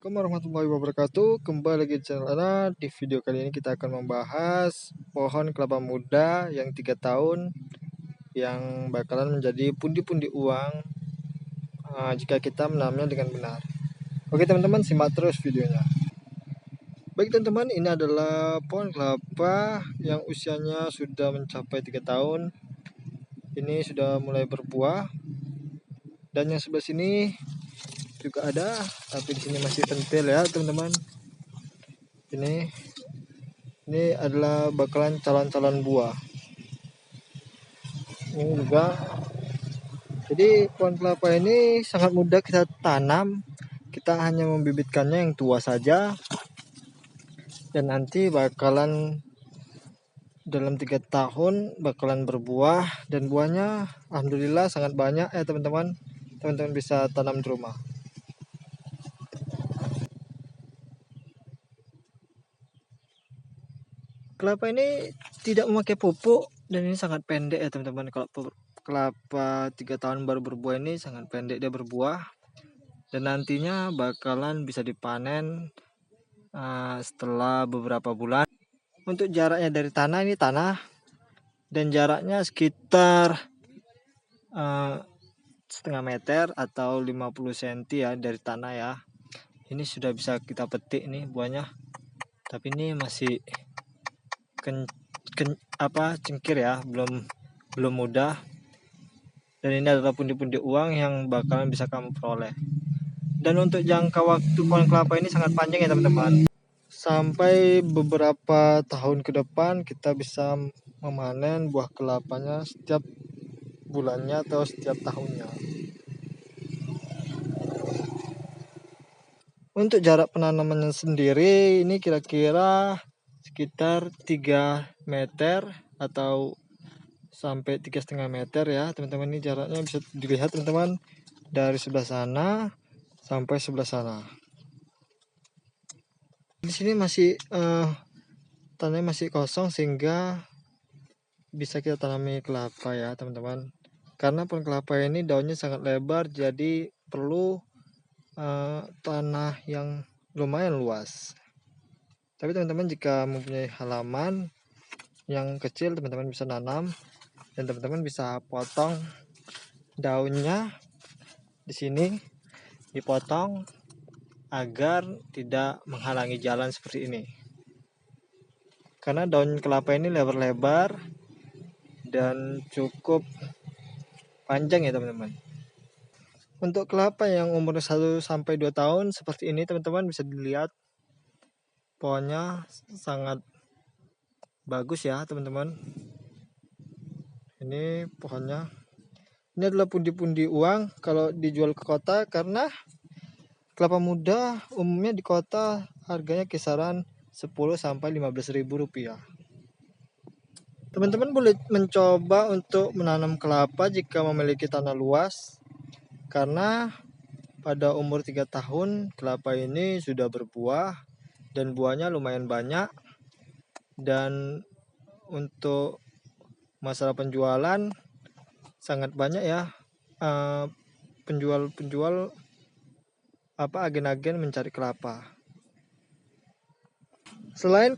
Assalamualaikum warahmatullahi wabarakatuh. Kembali lagi di channel Ana. Di video kali ini kita akan membahas pohon kelapa muda yang 3 tahun yang bakalan menjadi pundi-pundi uang jika kita menanamnya dengan benar. Oke teman-teman, simak terus videonya. Baik teman-teman, ini adalah pohon kelapa yang usianya sudah mencapai 3 tahun. Ini sudah mulai berbuah. Dan yang sebelah sini juga ada, tapi di sini masih pentil ya teman-teman. Ini adalah bakalan calon-calon buah. Ini juga. Jadi pohon kelapa ini sangat mudah kita tanam. Kita hanya membibitkannya yang tua saja. Dan nanti bakalan dalam 3 tahun bakalan berbuah, dan buahnya alhamdulillah sangat banyak ya teman-teman. Teman-teman bisa tanam di rumah. Kelapa ini tidak memakai pupuk dan ini sangat pendek ya teman-teman. Kalau kelapa 3 tahun baru berbuah ini sangat pendek dia berbuah, dan nantinya bakalan bisa dipanen setelah beberapa bulan. Untuk jaraknya dari tanah, ini tanah, dan jaraknya sekitar setengah meter atau 50 cm ya dari tanah ya. Ini sudah bisa kita petik nih buahnya, tapi ini masih cengkir ya, belum mudah. Dan ini adalah pundi-pundi uang yang bakalan bisa kamu peroleh. Dan untuk jangka waktu pohon kelapa ini sangat panjang ya teman-teman. Sampai beberapa tahun ke depan kita bisa memanen buah kelapanya setiap bulannya atau setiap tahunnya. Untuk jarak penanamannya sendiri ini kira-kira sekitar 3 meter atau sampai 3,5 meter ya teman-teman. Ini jaraknya bisa dilihat teman-teman dari sebelah sana sampai sebelah sana. Di sini masih tanahnya masih kosong sehingga bisa kita tanami kelapa ya teman-teman. Karena pohon kelapa ini daunnya sangat lebar, jadi perlu tanah yang lumayan luas. Tapi teman-teman jika mempunyai halaman yang kecil, teman-teman bisa nanam, dan teman-teman bisa potong daunnya di sini, dipotong agar tidak menghalangi jalan seperti ini. Karena daun kelapa ini lebar-lebar dan cukup panjang ya teman-teman. Untuk kelapa yang umur 1 sampai 2 tahun seperti ini teman-teman, bisa dilihat pohonnya sangat bagus ya teman-teman. Ini pohonnya. Ini adalah pundi-pundi uang kalau dijual ke kota, karena kelapa muda umumnya di kota harganya kisaran 10 sampai 15 ribu rupiah. Teman-teman boleh mencoba untuk menanam kelapa jika memiliki tanah luas, karena pada umur 3 tahun kelapa ini sudah berbuah dan buahnya lumayan banyak. Dan untuk masalah penjualan sangat banyak ya, penjual agen-agen mencari kelapa. Selain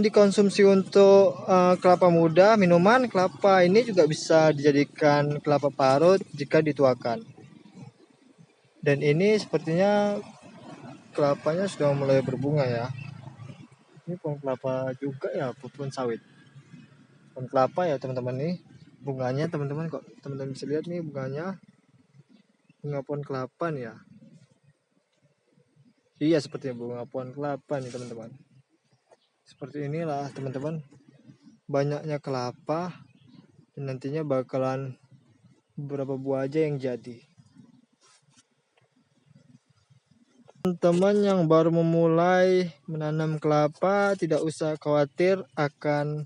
dikonsumsi untuk kelapa muda, minuman, kelapa ini juga bisa dijadikan kelapa parut jika dituakan. Dan ini sepertinya kelapanya sudah mulai berbunga ya. Ini pohon kelapa juga ya, pohon sawit. Pohon kelapa ya teman-teman, nih bunganya teman-teman, kok teman-teman bisa lihat nih bunganya, bunga pohon kelapa nih ya. Iya, sepertinya bunga pohon kelapa nih teman-teman. Seperti inilah teman-teman banyaknya kelapa, dan nantinya bakalan beberapa buah aja yang jadi. Teman-teman yang baru memulai menanam kelapa tidak usah khawatir akan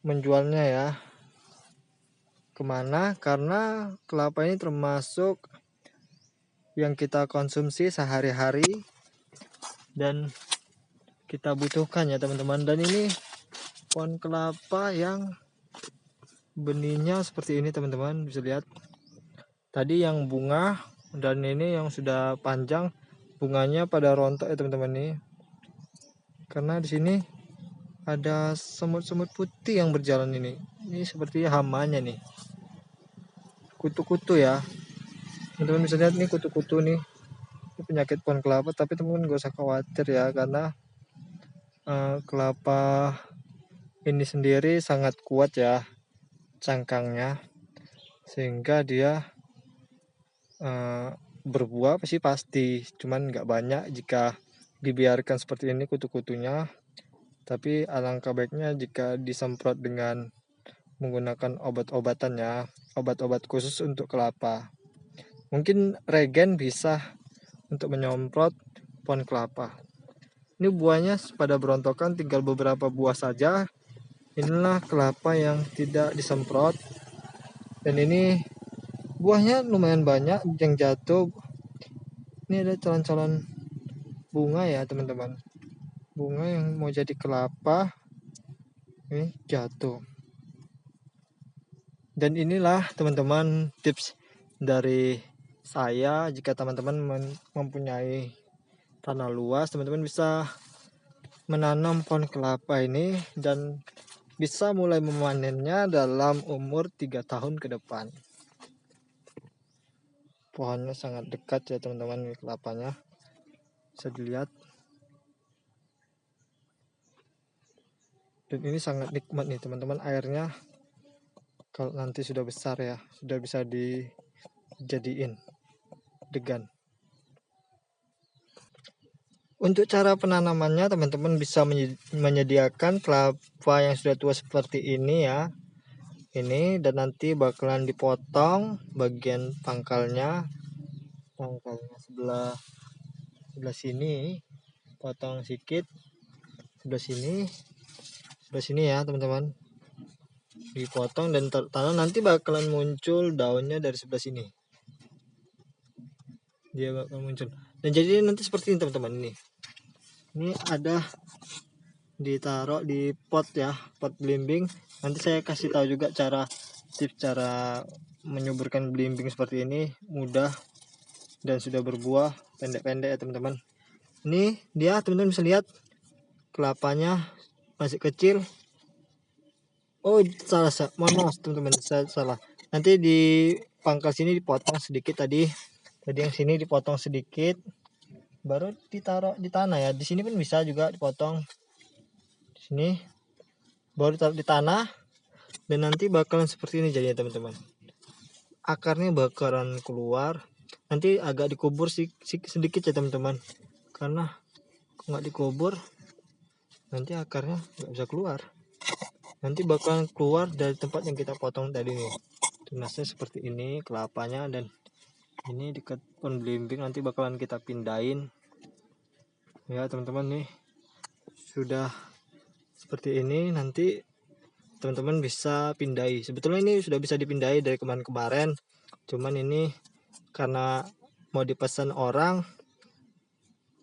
menjualnya ya kemana, karena kelapa ini termasuk yang kita konsumsi sehari-hari dan kita butuhkan ya teman-teman. Dan ini pohon kelapa yang benihnya seperti ini teman-teman, bisa lihat tadi yang bunga Dan ini yang sudah panjang bunganya pada rontok ya teman-teman nih. Karena di sini ada semut-semut putih yang berjalan ini. Ini seperti hamanya nih. Kutu-kutu ya. Teman-teman bisa lihat nih kutu-kutu nih. Ini penyakit pohon kelapa, tapi teman-teman gak usah khawatir ya, karena kelapa ini sendiri sangat kuat ya cangkangnya, sehingga dia berbuah pasti, cuman nggak banyak jika dibiarkan seperti ini kutu-kutunya. Tapi alangkah baiknya jika disemprot dengan menggunakan obat-obatan ya, obat-obat khusus untuk kelapa. Mungkin regen bisa untuk menyemprot pohon kelapa. Ini buahnya pada berontokan, tinggal beberapa buah saja. Inilah kelapa yang tidak disemprot, dan ini buahnya lumayan banyak yang jatuh. Ini ada calon-calon bunga ya teman-teman, bunga yang mau jadi kelapa ini jatuh. Dan inilah teman-teman tips dari saya. Jika teman-teman mempunyai tanah luas, teman-teman bisa menanam pohon kelapa ini dan bisa mulai memanennya dalam umur 3 tahun ke depan. Pohonnya sangat dekat ya teman-teman, kelapanya bisa dilihat. Dan ini sangat nikmat nih teman-teman, airnya kalau nanti sudah besar ya, sudah bisa dijadiin degan. Untuk cara penanamannya, teman-teman bisa menyediakan kelapa yang sudah tua seperti ini ya. Ini, dan nanti bakalan dipotong bagian pangkalnya sebelah sini, potong sedikit, sebelah sini ya teman-teman, dipotong dan tanam. Nanti bakalan muncul daunnya dari sebelah sini, dia bakal muncul dan jadi nanti seperti ini teman-teman. Ini ada ditaruh di pot ya, pot belimbing. Nanti saya kasih tahu juga tips cara menyuburkan belimbing seperti ini, mudah dan sudah berbuah pendek-pendek ya teman-teman. Ini dia teman-teman bisa lihat kelapanya masih kecil. Oh salah, mohon maaf teman-teman, saya salah. Nanti di pangkal sini dipotong sedikit, tadi yang sini dipotong sedikit, baru ditaruh di tanah ya. Di sini pun bisa juga dipotong di sini, baru ditaruh di tanah, dan nanti bakalan seperti ini jadinya teman-teman. Akarnya bakalan keluar, nanti agak dikubur sedikit ya teman-teman, karena nggak dikubur nanti akarnya nggak bisa keluar. Nanti bakalan keluar dari tempat yang kita potong tadi nih. Tunasnya seperti ini kelapanya, dan ini dekat pohon belimbing nanti bakalan kita pindahin ya teman-teman. Nih sudah seperti ini, nanti teman-teman bisa pindahi. Sebetulnya ini sudah bisa dipindahi dari kemarin-kemarin, cuman ini karena mau dipesan orang,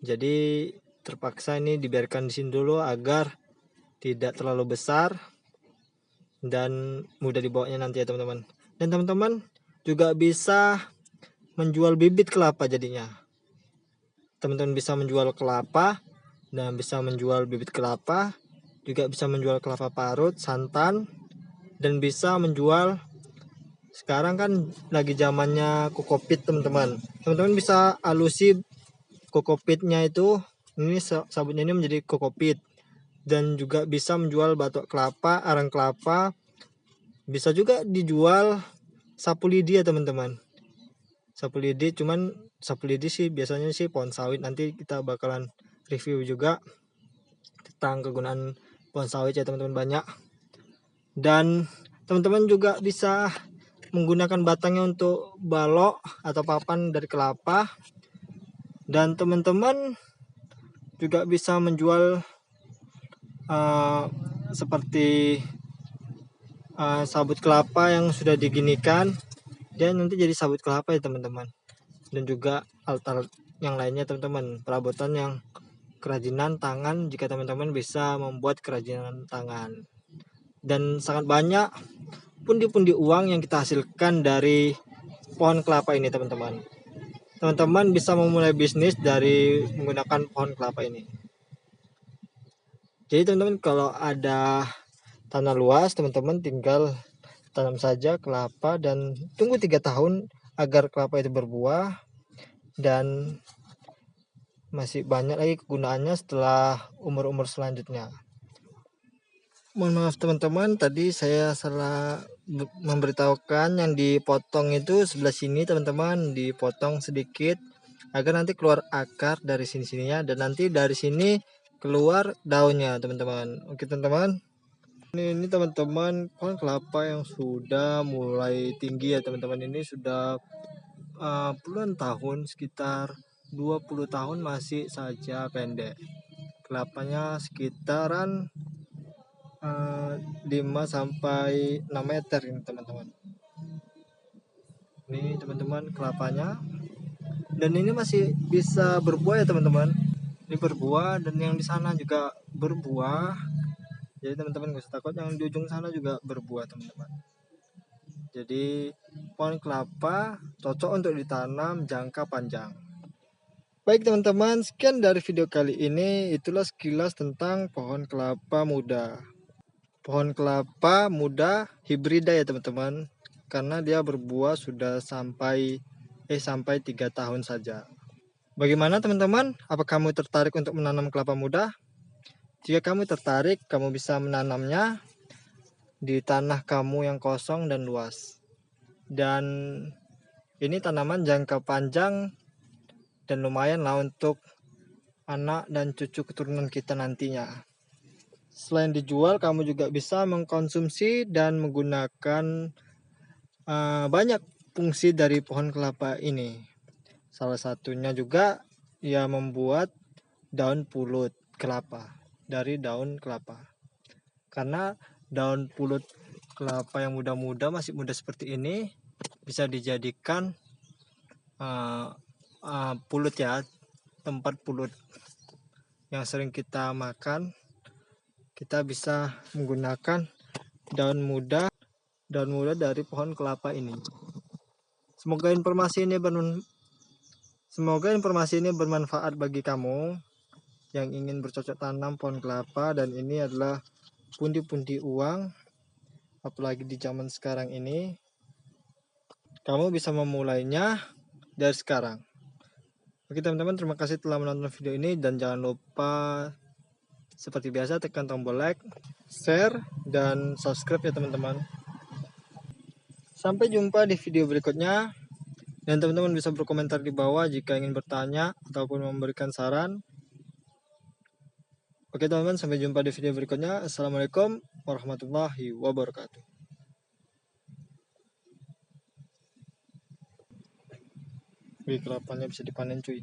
jadi terpaksa ini dibiarkan di sini dulu agar tidak terlalu besar dan mudah dibawanya nanti ya teman-teman. Dan teman-teman juga bisa menjual bibit kelapa jadinya. Teman-teman bisa menjual kelapa dan bisa menjual bibit kelapa, juga bisa menjual kelapa parut, santan, dan bisa menjual, sekarang kan lagi zamannya kokopit teman-teman. Teman-teman bisa alusi kokopitnya itu, ini sabutnya ini menjadi kokopit. Dan juga bisa menjual batok kelapa, arang kelapa, bisa juga dijual sapu lidi ya teman-teman. Sapu lidi, cuman sapu lidi sih biasanya sih pohon sawit. Nanti kita bakalan review juga tentang kegunaan pohon sawit ya teman-teman, banyak. Dan teman-teman juga bisa menggunakan batangnya untuk balok atau papan dari kelapa. Dan teman-teman juga bisa menjual seperti sabut kelapa yang sudah diginikan, dan nanti jadi sabut kelapa ya teman-teman. Dan juga alat-alat yang lainnya teman-teman, perabotan yang kerajinan tangan, jika teman-teman bisa membuat kerajinan tangan. Dan sangat banyak pundi-pundi uang yang kita hasilkan dari pohon kelapa ini teman-teman. teman-teman bisa memulai bisnis dari menggunakan pohon kelapa ini. Jadi teman-teman kalau ada tanah luas, teman-teman tinggal tanam saja kelapa dan tunggu 3 tahun agar kelapa itu berbuah, dan masih banyak lagi kegunaannya setelah umur-umur selanjutnya. Mohon maaf teman-teman, tadi saya salah memberitahukan yang dipotong itu sebelah sini teman-teman, dipotong sedikit agar nanti keluar akar dari sini-sininya, dan nanti dari sini keluar daunnya teman-teman. Oke teman-teman, ini teman-teman pohon kelapa yang sudah mulai tinggi ya teman-teman. Ini sudah puluhan tahun, sekitar 20 tahun masih saja pendek. Kelapanya sekitaran 5 sampai 6 meter ini teman-teman. Ini teman-teman kelapanya, dan ini masih bisa berbuah ya teman-teman. Ini berbuah, dan yang di sana juga berbuah. Jadi teman-teman gak usah takut, yang di ujung sana juga berbuah teman-teman. Jadi pohon kelapa cocok untuk ditanam jangka panjang. Baik teman-teman, sekian dari video kali ini. Itulah sekilas tentang pohon kelapa muda. Pohon kelapa muda hibrida ya teman-teman, karena dia berbuah sudah sampai 3 tahun saja. Bagaimana teman-teman? Apa kamu tertarik untuk menanam kelapa muda? Jika kamu tertarik, kamu bisa menanamnya di tanah kamu yang kosong dan luas. Dan ini tanaman jangka panjang dan lumayan lah untuk anak dan cucu keturunan kita nantinya. Selain dijual, kamu juga bisa mengkonsumsi dan menggunakan banyak fungsi dari pohon kelapa ini. Salah satunya juga ya membuat daun pulut kelapa dari daun kelapa. Karena daun pulut kelapa yang muda-muda, masih muda seperti ini, bisa dijadikan pulut ya, tempat pulut yang sering kita makan. Kita bisa menggunakan daun muda dari pohon kelapa ini. Semoga informasi ini bermanfaat bagi kamu yang ingin bercocok tanam pohon kelapa, dan ini adalah pundi-pundi uang, apalagi di zaman sekarang ini. Kamu bisa memulainya dari sekarang. Oke teman-teman, terima kasih telah menonton video ini, dan jangan lupa seperti biasa tekan tombol like, share, dan subscribe ya teman-teman. Sampai jumpa di video berikutnya, dan teman-teman bisa berkomentar di bawah jika ingin bertanya ataupun memberikan saran. Oke teman-teman, sampai jumpa di video berikutnya. Assalamualaikum warahmatullahi wabarakatuh. Wih, kelapanya bisa dipanen cuy.